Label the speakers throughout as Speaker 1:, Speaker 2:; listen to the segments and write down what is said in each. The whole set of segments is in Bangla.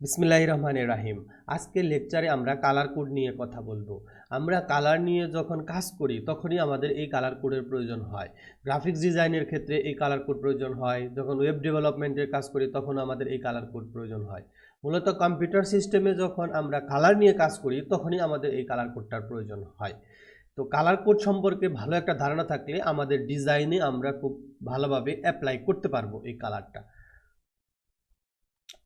Speaker 1: বিসমিল্লাহির রহমানির রাহিম। আজকের লেকচারে আমরা কালার কোড নিয়ে কথা বলবো। আমরা কালার নিয়ে যখন কাজ করি তখনই আমাদের এই কালার কোডের প্রয়োজন হয়। গ্রাফিক্স ডিজাইনের ক্ষেত্রে এই কালার কোড প্রয়োজন হয়, যখন ওয়েব ডেভেলপমেন্টের কাজ করি তখন আমাদের এই কালার কোড প্রয়োজন হয়। মূলত কম্পিউটার সিস্টেমে যখন আমরা কালার নিয়ে কাজ করি তখনই আমাদের এই কালার কোডটার প্রয়োজন হয়। তো কালার কোড সম্পর্কে ভালো একটা ধারণা থাকলে আমাদের ডিজাইনে আমরা খুব ভালোভাবে অ্যাপ্লাই করতে পারবো এই কালারটা।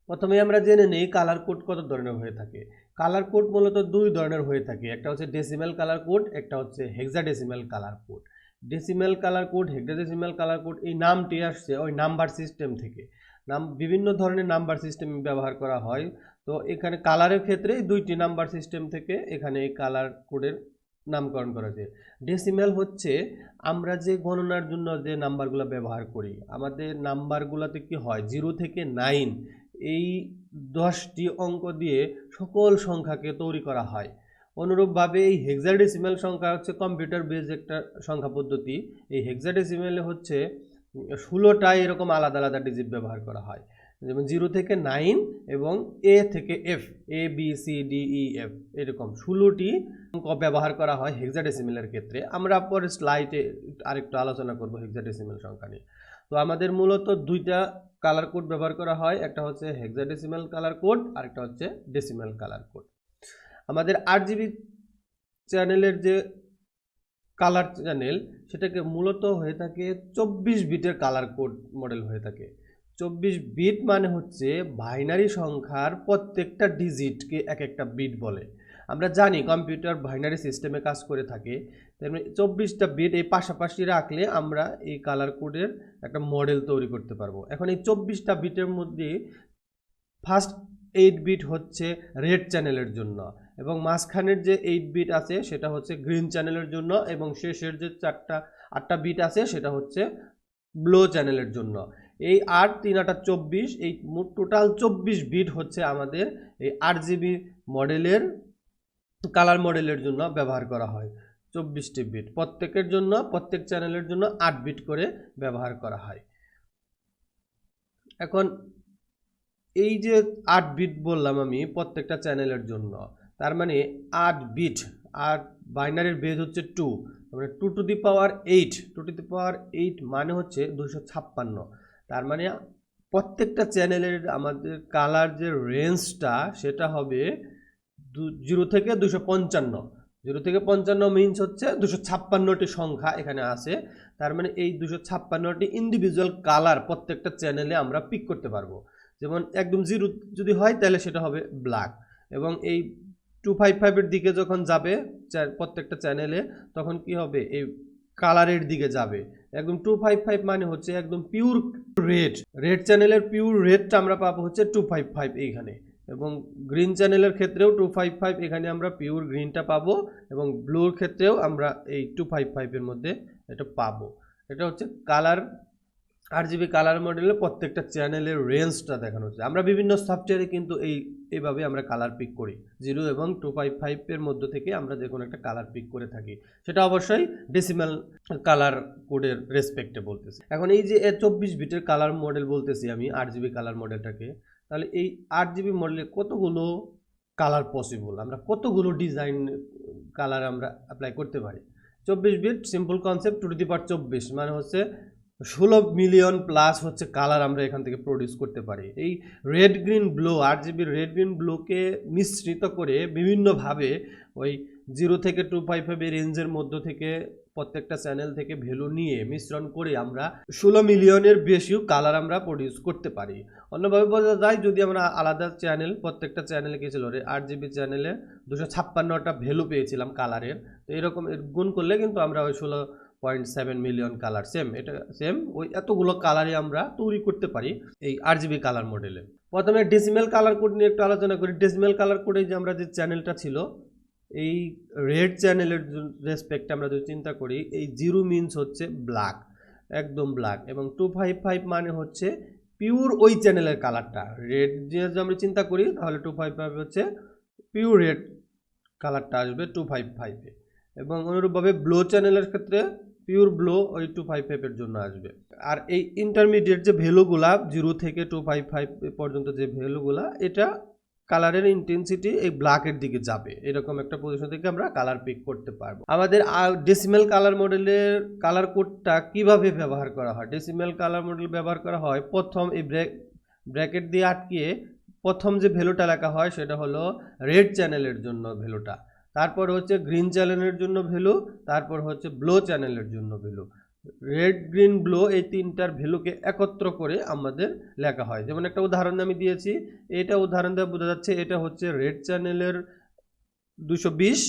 Speaker 1: প্রথমে আমরা জেনে নেই কালার কোড কত ধরনের হয়ে থাকে। কালার কোড মূলত দুই ধরনের হয়ে থাকে, একটা হচ্ছে ডেসিমেল কালার কোড, একটা হচ্ছে hexadecimal colour code. Decimal colour code, hexadecimal colour code এই নামটি আসছে ওই নাম্বার সিস্টেম থেকে। বিভিন্ন ধরনের নাম্বার সিস্টেম ব্যবহার করা হয়। তো এখানে কালারের ক্ষেত্রে দুইটি নাম্বার সিস্টেম থেকে এখানে এই কালার কোডের নামকরণ করা হয়েছে। ডেসিমেল হচ্ছে আমরা যে গণনার জন্য যে নাম্বারগুলো ব্যবহার করি, আমাদের নাম্বারগুলোতে কি হয় 0 থেকে 9 এই 10টি অঙ্ক দিয়ে সকল সংখ্যাকে তৈরি করা হয়। অনুরূপভাবে এই হেক্সাডেসিমেল সংখ্যা হচ্ছে কম্পিউটার বেজ একটা সংখ্যা পদ্ধতি। এই হেক্সাডেসিমেলে হচ্ছে 16টা এরকম আলাদা আলাদা ডিজিট ব্যবহার করা হয়, যেমন 0 থেকে 9 এবং এ থেকে F, A B C D E F, এরকম 16টি অঙ্ক ব্যবহার করা হয় হেক্সাডেসিমেলের ক্ষেত্রে। আমরা পরে স্লাইডে আরেকটু আলোচনা করব হেক্সাডেসিমেল সংখ্যা নিয়ে। তো আমাদের মূলত দুইটা কালার কোড ব্যবহার করা হয়, একটা হচ্ছে হেক্সাডেসিমেল কালার কোড আর একটা হচ্ছে ডেসিমেল কালার কোড। আমাদের 8GB চ্যানেলের যে কালার চ্যানেল সেটাকে মূলত হয়ে থাকে 24 বিটের কালার কোড মডেল হয়ে থাকে। 24 বিট মানে হচ্ছে বাইনারি সংখ্যার প্রত্যেকটা ডিজিটকে এক একটা বিট বলে। আমরা জানি কম্পিউটার বাইনারি সিস্টেমে কাজ করে থাকে, তেমনি 24টা বিট এই পাশাপাশি রাখলে আমরা এই কালার কোডের একটা মডেল তৈরি করতে পারবো। এখন এই 24টা বিটের মধ্যে ফার্স্ট 8 বিট হচ্ছে রেড চ্যানেলের জন্য, এবং মাঝখানের যে 8 বিট আছে সেটা হচ্ছে গ্রিন চ্যানেলের জন্য, এবং শেষের যে 8টা বিট আছে সেটা হচ্ছে ব্লু চ্যানেলের জন্য। এই 8 3 8 24, এই মোট টোটাল 24 বিট হচ্ছে আমাদের এই 8GB মডেলের কালার মডেলের জন্য ব্যবহার করা হয়। 24টি বিট প্রত্যেকের জন্য, প্রত্যেক চ্যানেলের জন্য 8 বিট করে ব্যবহার করা হয়। এখন এই যে 8 বিট বললাম আমি প্রত্যেকটা চ্যানেলের জন্য, তার মানে 8 বিট, আর বাইনারির বেজ হচ্ছে 2, মানে 2 to the power 8, 2 to the পাওয়ার 8 মানে হচ্ছে 256। তার মানে প্রত্যেকটা চ্যানেলের আমাদের কালার যে রেঞ্জটা সেটা হবে 0 থেকে 255। 0 থেকে 55 মিনস হচ্ছে 256টি সংখ্যা এখানে আছে। তার মানে এই 256টি ইন্ডিভিজুয়াল কালার প্রত্যেকটা চ্যানেলে আমরা পিক করতে পারবো। যেমন একদম 0 যদি হয় তাহলে সেটা হবে ব্ল্যাক, এবং এই 255 এর দিকে যখন যাবে প্রত্যেকটা চ্যানেলে তখন কি হবে, এই কালারের দিকে যাবে। একদম 255 মানে হচ্ছে একদম পিওর রেড। রেড চ্যানেলের পিওর রেডটা আমরা পাবো হচ্ছে 255 এইখানে, এবং গ্রিন চ্যানেলের ক্ষেত্রেও 255 এখানে আমরা পিওর গ্রিনটা পাবো, এবং ব্লুর ক্ষেত্রেও আমরা এই 255 এর মধ্যে এটা পাবো। এটা হচ্ছে কালার 8GB কালার মডেলের প্রত্যেকটা চ্যানেলের রেঞ্জটা দেখানো হচ্ছে। আমরা বিভিন্ন সফটওয়্যারে কিন্তু এইভাবে আমরা কালার পিক করি, 0 এবং 255 এর মধ্যে থেকে আমরা যে কোনো একটা কালার পিক করে থাকি। সেটা অবশ্যই ডেসিমাল কালার কোডের রেসপেক্টে বলতেছি। এখন এই যে 24 বিটের কালার মডেল বলতেছি আমি 8GB কালার মডেলটাকে, তাহলে এই 8GB মডেলে কতগুলো কালার পসিবল, আমরা কতগুলো ডিজাইন কালার আমরা অ্যাপ্লাই করতে পারি। 24 bit simple concept, 2 to the power 24 মানে হচ্ছে 16 মিলিয়ন প্লাস হচ্ছে কালার আমরা এখান থেকে প্রডিউস করতে পারি। এই red green blue, 8GB red green ব্লুকে মিশ্রিত করে বিভিন্নভাবে ওই 0 থেকে 255 এর রেঞ্জের মধ্য থেকে প্রত্যেকটা চ্যানেল থেকে ভ্যালু নিয়ে মিশ্রণ করে আমরা 16 মিলিয়নের বেশিও কালার আমরা প্রডিউস করতে পারি। অন্যভাবে বলা যায়, যদি আমরা আলাদা চ্যানেল, প্রত্যেকটা চ্যানেলে কি ছিল, 8GB চ্যানেলে 256টা ভ্যালু পেয়েছিলাম কালারের, তো এরকম গুণ করলে কিন্তু আমরা ওই 16.7 মিলিয়ন কালার এটা সেম ওই এতগুলো কালারই আমরা তৈরি করতে পারি এই 8GB কালার মডেলে। প্রথমে ডেসিমেল কালার কোড নিয়ে একটু আলোচনা করি। ডেসিমেল কালার কোডে যে আমরা যে চ্যানেলটা ছিল, এই রেড চ্যানেলের রেসপেক্টে আমরা যদি চিন্তা করি, এই 0 মিনস হচ্ছে ব্ল্যাক, একদম ব্ল্যাক, এবং 255 মানে হচ্ছে পিওর ওই চ্যানেলের কালারটা। রেড যে আমরা চিন্তা করি তাহলে 255 হচ্ছে পিওর রেড কালারটা আসবে 255 এ, এবং অনুরূপভাবে ব্লু চ্যানেলের ক্ষেত্রে পিওর ব্লু ওই 255 এর জন্য আসবে। আর এই ইন্টারমিডিয়েট যে ভ্যালুগুলা 0 থেকে 255 পর্যন্ত যে ভ্যালুগুলা, এটা কালারের ইন্টেন্সিটি এই ব্ল্যাকের দিকে যাবে, এরকম একটা পজিশন থেকে আমরা কালার পিক করতে পারবো। আমাদের ডেসিমেল কালার মডেলের কালার কোডটা কিভাবে ব্যবহার করা হয়? ডেসিমেল কালার মডেল ব্যবহার করা হয়, প্রথম এই ব্র্যাকেট দিয়ে আটকিয়ে প্রথম যে ভ্যালুটা লেখা হয় সেটা হলো রেড চ্যানেলের জন্য ভ্যালুটা, তারপর হচ্ছে গ্রিন চ্যানেলের জন্য ভ্যালু, তারপর হচ্ছে ব্লু চ্যানেলের জন্য ভ্যালু। রেড গ্রিন ব্লু এই তিনটার ভ্যালুকে একত্র করে আমাদের লেখা হয়। যেমন একটা উদাহরণ আমি দিয়েছি, এটা উদাহরণ দিয়ে বোঝা যাচ্ছে এটা হচ্ছে রেড চ্যানেলের 220,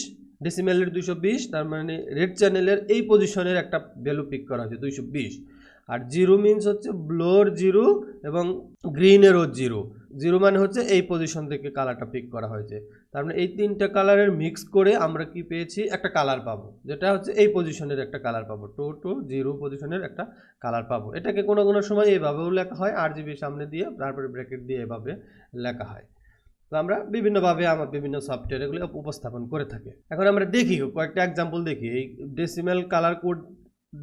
Speaker 1: ডেসিমেলের 220, তার মানে রেড চ্যানেলের এই পজিশনের একটা ভ্যালু পিক করা হয়েছে 220। আর জিরো মিনস হচ্ছে ব্লোর জিরো এবং গ্রিনেরও জিরো। জিরো মানে হচ্ছে এই পজিশন থেকে কালারটা পিক করা হয়েছে। তার মানে এই তিনটা কালারের মিক্স করে আমরা কি পেয়েছি? একটা কালার পাবো, যেটা হচ্ছে এই পজিশনের একটা কালার পাবো, 2 to 0 পজিশনের একটা কালার পাবো। এটাকে কোনো কোনো সময় এইভাবেও লেখা হয়, RGB সামনে দিয়ে তারপরে ব্র্যাকেট দিয়ে এভাবে লেখা হয়। তো আমরা বিভিন্নভাবে আমার বিভিন্ন সফটওয়্যার এগুলো উপস্থাপন করে থাকি। এখন আমরা দেখি কয়েকটা এক্সাম্পল দেখি এই ডেসিমেল কালার কোড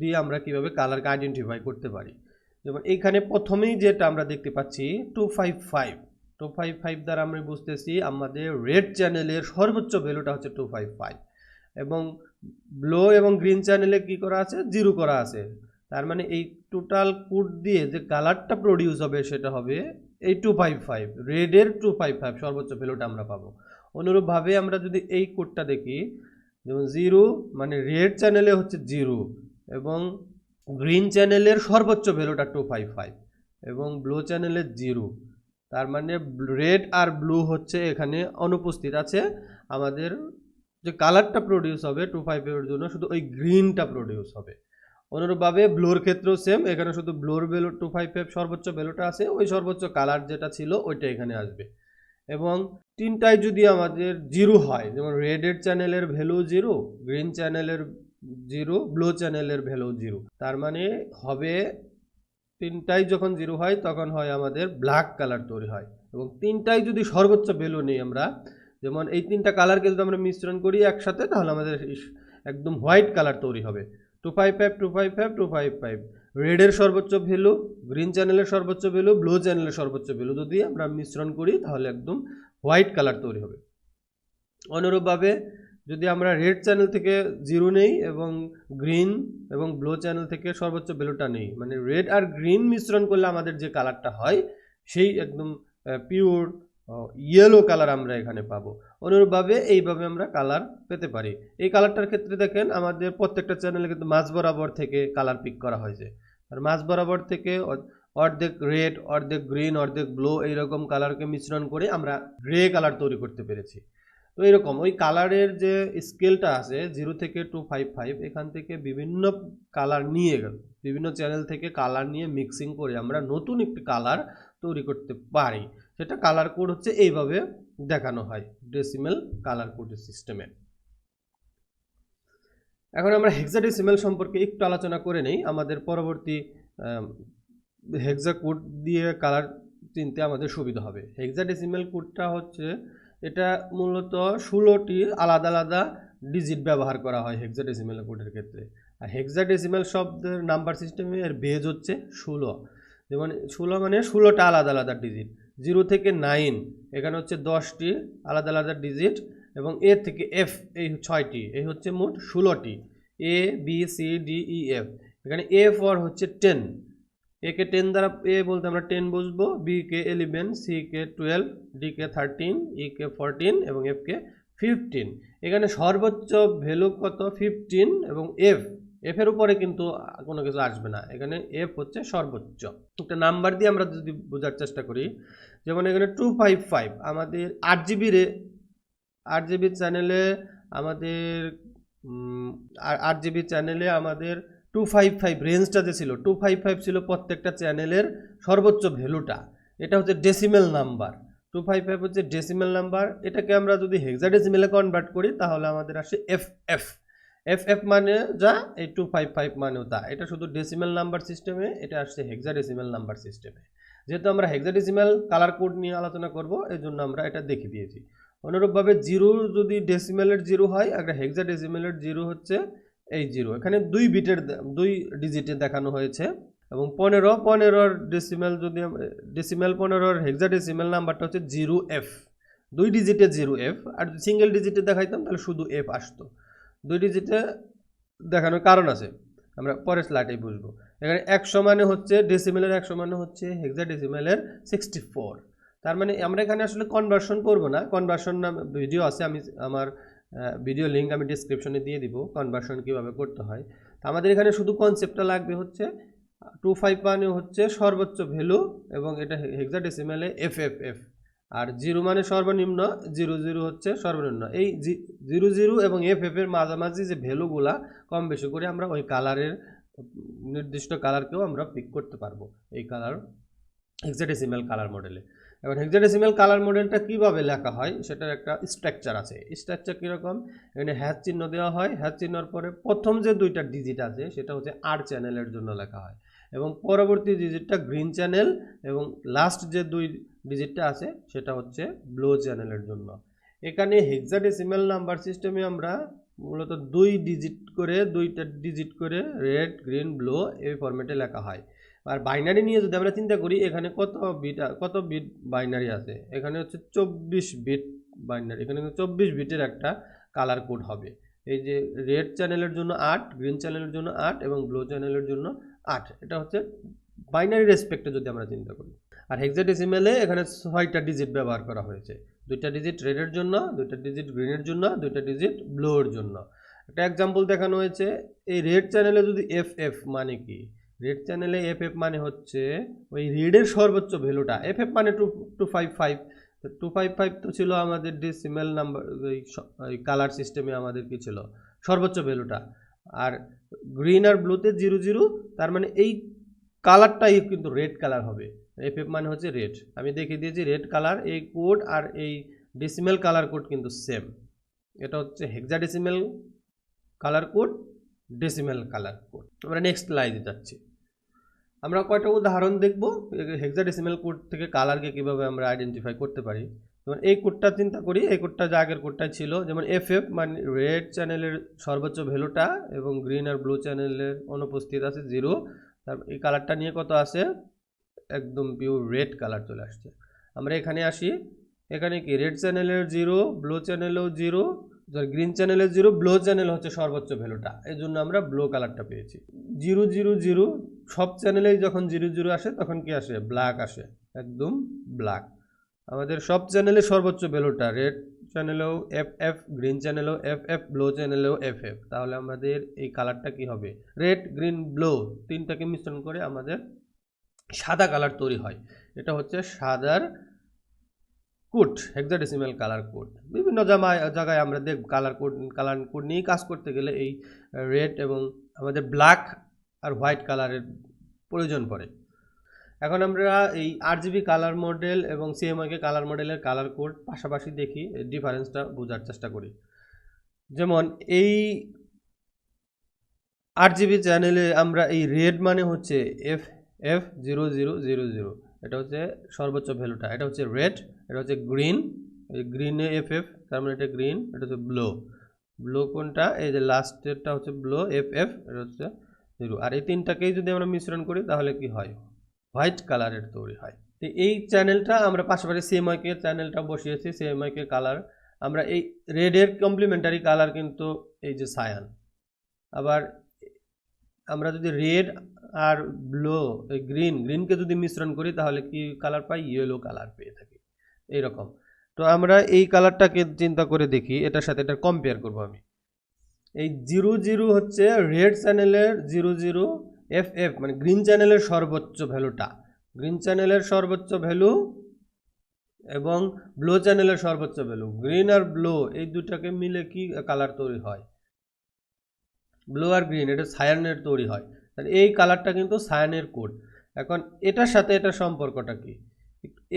Speaker 1: দিয়ে আমরা কিভাবে কালারকে আইডেন্টিফাই করতে পারি। যেমন এইখানে প্রথমেই যেটা আমরা দেখতে পাচ্ছি 255 দ্বারা আমরা বুঝতেছি আমাদের রেড চ্যানেলের সর্বোচ্চ ভ্যালুটা হচ্ছে 255 এবং ব্লু এবং গ্রিন চ্যানেলে কি করা আছে? 0 করা আছে। তার মানে এই টোটাল কোড দিয়ে যে কালারটা প্রডিউস হবে সেটা হবে এই 255, রেডের 255 সর্বোচ্চ ভ্যালুটা আমরা পাবো। অনুরূপভাবে আমরা যদি এই কোডটা দেখি, যেমন 0 মানে রেড চ্যানেলে হচ্ছে 0 এবং গ্রিন চ্যানেলের সর্বোচ্চ ভ্যালুটা 255 এবং ব্লু চ্যানেলের 0, তার মানে রেড আর ব্লু হচ্ছে এখানে অনুপস্থিত আছে। আমাদের যে কালারটা প্রডিউস হবে 255 এর জন্য শুধু ওই গ্রিনটা প্রডিউস হবে। অনুরূপভাবে ব্লুর ক্ষেত্রেও সেম, এখানে শুধু ব্লুর ভ্যালু 255 সর্বোচ্চ ভ্যালুটা আছে, ওই সর্বোচ্চ কালার যেটা ছিল ওইটা এখানে আসবে। এবং তিনটায় যদি আমাদের 0 হয়, যেমন রেডের চ্যানেলের ভ্যালু 0, গ্রিন চ্যানেলের 0, ব্লু চ্যানেলের ভ্যালু 0, তার মানে হবে তিনটাই যখন 0 হয় তখন হয় আমাদের ব্ল্যাক কালার তৈরি হয়। এবং তিনটাই যদি সর্বোচ্চ ভ্যালু নেই আমরা, যেমন এই তিনটা কালারকে যদি আমরা মিশ্রণ করি একসাথে, তাহলে আমাদের একদম হোয়াইট কালার তৈরি হবে। 255, 255, 255, রেডের সর্বোচ্চ ভ্যালু, গ্রিন চ্যানেলের সর্বোচ্চ ভ্যালু, ব্লু চ্যানেলের সর্বোচ্চ ভ্যালু যদি আমরা মিশ্রণ করি তাহলে একদম হোয়াইট কালার তৈরি হবে। অনুরূপভাবে যদি আমরা রেড চ্যানেল থেকে 0 নেই এবং গ্রিন এবং ব্লু চ্যানেল থেকে সর্বোচ্চ ভ্যালুটা নেই, মানে রেড আর গ্রিন মিশ্রণ করলে আমাদের যে কালারটা হয় সেই একদম পিওর ইয়েলো কালার আমরা এখানে পাবো। অনুরূপভাবে এইভাবে আমরা কালার পেতে পারি। এই কালারটার ক্ষেত্রে দেখেন আমাদের প্রত্যেকটা চ্যানেলে কিন্তু মাঝ বরাবর থেকে কালার পিক করা হয়েছে। আর মাঝ বরাবর থেকে অর্ধেক রেড, অর্ধেক গ্রিন, অর্ধেক ব্লু এইরকম কালারকে মিশ্রণ করে আমরা গ্রে কালার তৈরি করতে পেরেছি। তো এরকম ওই কালারের যে স্কেলটা আছে 0 থেকে 255, এখান থেকে বিভিন্ন কালার নিয়ে বিভিন্ন চ্যানেল থেকে কালার নিয়ে মিক্সিং করে আমরা নতুন একটি কালার তৈরি করতে পারি। সেটা কালার কোড হচ্ছে এইভাবে দেখানো হয় ডেসিমেল কালার কোডের সিস্টেমে। এখন আমরা হেক্সাডেসিমেল সম্পর্কে একটু আলোচনা করে নেই। আমাদের পরবর্তী হেক্সা কোড দিয়ে কালার চিনতে আমাদের সুবিধা হবে। হেক্সাডেসিমেল কোডটা হচ্ছে, এটা মূলত 16টি আলাদা আলাদা ডিজিট ব্যবহার করা হয় হেক্সাডেসিমেল কোডের ক্ষেত্রে। আর হেক্সাডেসিমেল শব্দের নাম্বার সিস্টেমে এর বেজ হচ্ছে 16। যেমন 16 মানে 16টা আলাদা আলাদা ডিজিট। 0 থেকে 9 এখানে হচ্ছে 10টি আলাদা আলাদা ডিজিট এবং এ থেকে এফ এই 6টি, এই হচ্ছে মোট 16টি। A B C D E F, এখানে এ ফর হচ্ছে 10, এ কে 10 দ্বারা এ বলতে আমরা 10 বুঝবো, বি কে 11, সি কে 12, ডি কে 13, ই কে 14 এবং এফ কে 15। এখানে সর্বোচ্চ ভ্যালু কত? 15 এবং এফ এর উপরে কিন্তু কোনো কিছু আসবে না, এখানে এফ হচ্ছে সর্বোচ্চ। একটা নাম্বার দিয়ে আমরা যদি বোঝার চেষ্টা করি, যেমন এখানে 255 আমাদের 8GB চ্যানেলে আমাদের 255 রেঞ্জটা যে ছিল 255 ছিল প্রত্যেকটা চ্যানেলের সর্বোচ্চ ভ্যালুটা। এটা হচ্ছে ডেসিমেল নাম্বার, 255 হচ্ছে ডেসিমেল নাম্বার। এটাকে আমরা যদি হেক্সাডেসিমেলে কনভার্ট করি তাহলে আমাদের আসে এফ মানে যা, এই 255 মানেও তা। এটা শুধু ডেসিমেল নাম্বার সিস্টেমে, এটা আসছে হেক্সাডেসিমেল নাম্বার সিস্টেমে। যেহেতু আমরা হেক্সাডেসিমেল কালার কোড নিয়ে আলোচনা করব, এই জন্য আমরা এটা দেখিয়ে দিয়েছি। অনুরূপভাবে 0 যদি ডেসিমেলের 0 হয়, একটা হেক্সাডেসিমেলের 0 হচ্ছে এই 0। এখানে 2 ডিজিটে দেখানো হয়েছে। এবং 15 ডেসিমেল যদি ডেসিমেল 15 হেক্সাডেসিমেল নাম্বারটা হচ্ছে 0F, 2 ডিজিটে 0f, আর যদি সিঙ্গেল ডিজিটে দেখাইতাম তাহলে শুধু f আসতো। 2 ডিজিটে দেখানোর কারণ আছে, আমরা পরের স্লাইডে বুঝবো। এখানে 100 মানে হচ্ছে ডেসিমেলের 100 মানে হচ্ছে হেক্সাডেসিমেলের 64। তার মানে আমরা এখানে আসলে কনভার্সন করব না, কনভার্সন নাম ভিডিও আছে, আমি আমার ভিডিও লিঙ্ক আমি ডিসক্রিপশনে দিয়ে দিব কনভার্সন কিভাবে করতে হয়। তো আমাদের এখানে শুধু কনসেপ্টটা লাগবে হচ্ছে 25 মানে হচ্ছে সর্বোচ্চ ভ্যালু এবং এটা হেক্সাডেসিমেলে FFF, আর 0 মানে সর্বনিম্ন, 00 হচ্ছে সর্বনিম্ন। এই 00 এবং FF এর মাঝামাঝি যে ভ্যালুগুলা কম বেশি করে আমরা ওই কালারের নির্দিষ্ট কালারকেও আমরা পিক করতে পারবো এই কালার হেক্সাডেসিমেল কালার মডেলে। এখন হেক্সাডেসিমেল কালার মডেলটা কিভাবে লেখা হয় সেটার একটা স্ট্রাকচার আছে। স্ট্রাকচার কীরকম, এখানে হ্যাশ চিহ্ন দেওয়া হয়, হ্যাশ চিহ্নর পরে প্রথম যে 2টা ডিজিট আছে সেটা হচ্ছে আর চ্যানেলের জন্য লেখা হয়, এবং পরবর্তী ডিজিটটা গ্রিন চ্যানেল, এবং লাস্ট যে 2 ডিজিটটা আছে সেটা হচ্ছে ব্লু চ্যানেলের জন্য। এখানে হেক্সাডেসিমেল নাম্বার সিস্টেমে আমরা মূলত 2 ডিজিট করে 2টা ডিজিট করে রেড গ্রিন ব্লু এই ফরম্যাটে লেখা হয়। আর বাইনারি নিয়ে যদি আমরা চিন্তা করি, এখানে কত বিট বাইনারি আছে, এখানে হচ্ছে 24 বিট বাইনারি, এখানে 24 বিটের একটা কালার কোড হবে। এই যে রেড চ্যানেলের জন্য 8, গ্রিন চ্যানেলের জন্য 8 এবং ব্লু চ্যানেলের জন্য 8, এটা হচ্ছে বাইনারি রেসপেক্টে যদি আমরা চিন্তা করি। আর হেক্সাডেসিমেলে এখানে 6টা ডিজিট ব্যবহার করা হয়েছে, 2টা ডিজিট রেডের জন্য, 2টা ডিজিট গ্রিনের জন্য, 2টা ডিজিট ব্লুর জন্য। একটা এক্সাম্পল দেখানো হয়েছে, এই রেড চ্যানেলে যদি FF মানে কি, রেড চ্যানেলে FF মানে হচ্ছে ওই রেডের সর্বোচ্চ ভ্যালুটা, FF মানে 255, তো 255 তো ছিল আমাদের ডেসিমেল নাম্বার, ওই কালার সিস্টেমে আমাদের কি ছিল সর্বোচ্চ ভ্যালুটা। আর গ্রিন আর ব্লুতে 00, তার মানে এই কালারটাই কিন্তু রেড কালার হবে, FF মানে হচ্ছে রেড। আমি দেখিয়ে দিয়েছি রেড কালার, এই কোড আর এই ডেসিমেল কালার কোড কিন্তু সেম। এটা হচ্ছে hexadecimal colour code, decimal colour code. আমরা নেক্সট স্লাইডে যাচ্ছি। আমরা কয়টা উদাহরণ দেখব হেক্সাডেসিমেল কোড থেকে কালারকে কিভাবে আমরা আইডেন্টিফাই করতে পারি। যেমন এই কোডটা চিন্তা করি, এই কোডটা যে আগের কোডটাই ছিল, যেমন FF মানে রেড চ্যানেলের সর্বোচ্চ ভ্যালুটা এবং গ্রিন আর ব্লু চ্যানেলের অনুপস্থিত আছে 0। তারপর এই কালারটা নিয়ে কত আছে, একদম পিওর রেড কালার চলে আসছে। আমরা এখানে আসি, এখানে কি রেড চ্যানেলের 0, ব্লু চ্যানেলেও 0, গ্রিন চ্যানেলের 0, ব্লু চ্যানেল হচ্ছে সর্বোচ্চ ভ্যালুটা, এই জন্য আমরা ব্লু কালারটা পেয়েছি। 0 0 0 সব চ্যানেলেই যখন 0 0 আসে তখন কি আসে, ব্ল্যাক আসে, একদম ব্ল্যাক। আমাদের সব চ্যানেলে সর্বোচ্চ ভ্যালুটা, রেড চ্যানেলেও FF, গ্রিন চ্যানেলেও FF, ব্লু চ্যানেলেও FF, তাহলে আমাদের এই কালারটা কি হবে, রেড গ্রিন ব্লু তিনটাকে মিশ্রণ করে আমাদের সাদা কালার তৈরি হয়। এটা হচ্ছে সাদার কোড, হেক্সাডেসিমেল কালার কোড। বিভিন্ন জায়গায় আমরা দেখব কালার কোড নিয়ে কাজ করতে গেলে এই রেড এবং আমাদের ব্ল্যাক আর হোয়াইট কালারের প্রয়োজন পড়ে। এখন আমরা এই RGB কালার মডেল এবং CMYK কালার মডেলের কালার কোড পাশাপাশি দেখি, ডিফারেন্সটা বোঝার চেষ্টা করি। যেমন এই RGB চ্যানেলে আমরা এই রেড মানে হচ্ছে FF0000, এটা হচ্ছে সর্বোচ্চ ভ্যালুটা, এটা হচ্ছে রেড, এটা হচ্ছে গ্রিন, এই গ্রিনে FF, তার মানে এটা গ্রিন, এটা হচ্ছে ব্লু। ব্লু কোনটা, এই যে লাস্টেরটা হচ্ছে ব্লু FF, এটা হচ্ছে 0। আর এই তিনটাকেই যদি আমরা মিশ্রণ করি তাহলে কি হয়, হোয়াইট কালারের তৈরি হয়। তো এই চ্যানেলটা আমরা পাশাপাশি CMYK চ্যানেলটা বসিয়েছি, CMYK কালার। আমরা এই রেডের কমপ্লিমেন্টারি কালার কিন্তু এই যে সায়ান। আবার আমরা যদি রেড আর ব্লু গ্রিনকে যদি মিশ্রণ করি তাহলে কি কালার পাই, ইয়েলো কালার পেয়ে থাকি এইরকম। তো আমরা এই কালারটাকে চিন্তা করে দেখি, এটার সাথে এটা কম্পেয়ার করব আমি। এই 00 হচ্ছে রেড চ্যানেলের 00, FF মানে গ্রিন চ্যানেলের সর্বোচ্চ ভ্যালুটা, গ্রিন চ্যানেলের সর্বোচ্চ ভ্যালু এবং ব্লু চ্যানেলের সর্বোচ্চ ভ্যালু। গ্রিন আর ব্লু এই দুটাকে মিলে কি কালার তৈরি হয়, ব্লু আর গ্রিন, এটা সায়ানের তৈরি হয়। তাহলে এই কালারটা কিন্তু সায়ানের কোড। এখন এটার সাথে এটার সম্পর্কটা কি,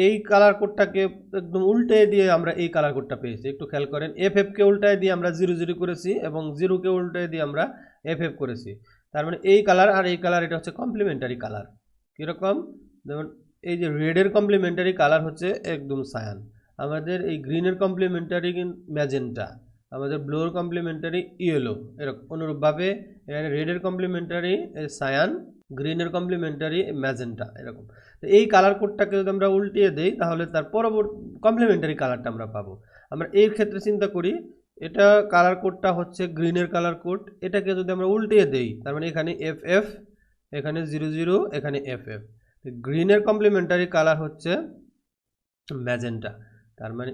Speaker 1: এই কালার কোডটাকে একদম উল্টে দিয়ে আমরা এই কালার কোডটা পেয়েছি। একটু খেয়াল করেন, FFকে উল্টায় দিয়ে আমরা 00 করেছি এবং 0কে উল্টায় দিয়ে আমরা FF করেছি। তার মানে এই কালার আর এই কালার এটা হচ্ছে কমপ্লিমেন্টারি কালার। কীরকম, যেমন এই যে রেডের কমপ্লিমেন্টারি কালার হচ্ছে একদম সায়ান, আমাদের এই গ্রিনের কমপ্লিমেন্টারি ম্যাজেন্টা, আমাদের ব্লুর কমপ্লিমেন্টারি ইয়েলো। এরকম অনুরূপভাবে এখানে রেডের কমপ্লিমেন্টারি সায়ান গ্রিনের কমপ্লিমেন্টারি ম্যাজেন্টা, এরকম। তো এই কালার কোডটাকে যদি আমরা উল্টিয়ে দেই তাহলে তার পরবর্তী কমপ্লিমেন্টারি কালারটা আমরা পাবো। আমরা এই ক্ষেত্রে চিন্তা করি, এটা কালার কোডটা হচ্ছে গ্রিনের কালার কোড, এটাকে যদি আমরা উল্টিয়ে দেই তার মানে এখানে এফ এফ, এখানে 00, এখানে এফ এফ। গ্রিনের কমপ্লিমেন্টারি কালার হচ্ছে ম্যাজেন্টা, তার মানে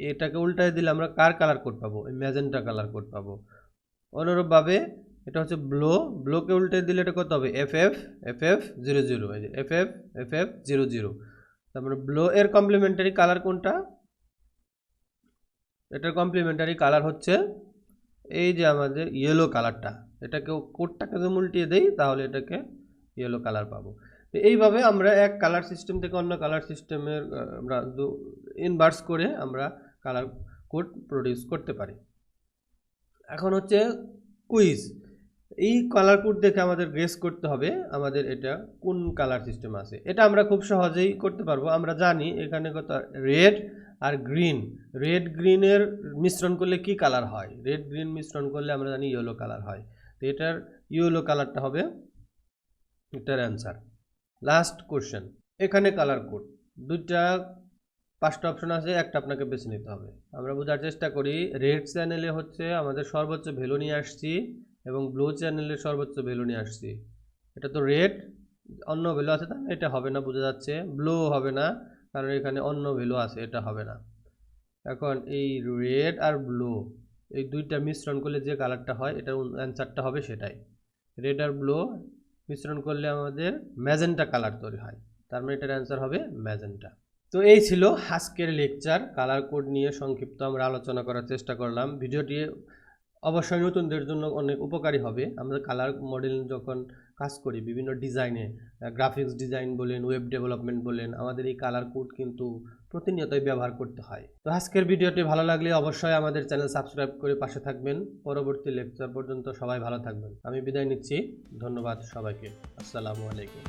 Speaker 1: এটাকে উল্টায় দিলে আমরা কার কালার কোড পাবো? ম্যাজেন্টা কালার কোড পাবো। অনুরূপভাবে এটা হচ্ছে ব্লো, ব্লোকে উল্টে দিলে এটা কত হবে? এফ এফ, এফ এফ 00, এই যে এফ এফ, এফ এফ 00। তার মানে ব্লো এর কমপ্লিমেন্টারি কালার কোনটা? এটার কমপ্লিমেন্টারি কালার হচ্ছে এই যে আমাদের ইয়েলো কালারটা। এটাকে কোডটাকে যদি উল্টিয়ে দেই তাহলে এটাকে ইয়েলো কালার পাবো। তো এইভাবে আমরা এক কালার সিস্টেম থেকে অন্য কালার সিস্টেমের আমরা ইনভার্স করে আমরা কালার কোড প্রডিউস করতে পারি। এখন হচ্ছে কুইজ। এই কালার কোড দেখে আমাদের গেস করতে হবে আমাদের এটা কোন কালার সিস্টেম আছে। এটা আমরা খুব সহজেই করতে পারবো। আমরা জানি এখানে কত রেড আর গ্রিন, রেড গ্রিনের মিশ্রণ করলে কি কালার হয়? রেড গ্রিন মিশ্রণ করলে আমরা জানি ইয়েলো কালার হয়। তো এটার ইয়েলো কালারটা হবে এটার অ্যান্সার। লাস্ট কোশ্চেন, এখানে কালার কোড দুইটা 5টা অপশন আছে, একটা আপনাকে বেছে নিতে হবে। আমরা বোঝার চেষ্টা করি, রেড চ্যানেলে হচ্ছে আমাদের সর্বোচ্চ ভ্যালু নিয়ে আসছি এবং ব্লু চ্যানেলে সর্বোচ্চ ভ্যালু নিয়ে আসছি। এটা তো রেড, অন্য ভ্যালু আছে, তাহলে এটা হবে না, বোঝা যাচ্ছে। ব্লু হবে না কারণ এখানে অন্য ভ্যালু আছে, এটা হবে না। এখন এই রেড আর ব্লু এই দুইটা মিশ্রণ করলে যে কালারটা হয় এটার অ্যান্সারটা হবে সেটাই। রেড আর ব্লু মিশ্রণ করলে আমাদের ম্যাজেন্টা কালার তৈরি হয়, তার মানে এটার অ্যান্সার হবে ম্যাজেন্টা। তো এই ছিল আজকের লেকচার, কালার কোড নিয়ে সংক্ষিপ্ত আমরা আলোচনা করার চেষ্টা করলাম। ভিডিওটি অবশ্যই নতুনদের জন্য অনেক উপকারী হবে। আমরা কালার মডেল যখন কাজ করি বিভিন্ন ডিজাইনে, গ্রাফিক্স ডিজাইন বলেন, ওয়েব ডেভেলপমেন্ট বলেন, আমাদের এই কালার কোড কিন্তু প্রতিনিয়তই ব্যবহার করতে হয়। তো আজকের ভিডিওটি ভালো লাগলে অবশ্যই আমাদের চ্যানেল সাবস্ক্রাইব করে পাশে থাকবেন। পরবর্তী লেকচার পর্যন্ত সবাই ভালো থাকবেন। আমি বিদায় নিচ্ছি, ধন্যবাদ সবাইকে, আসসালামু আলাইকুম।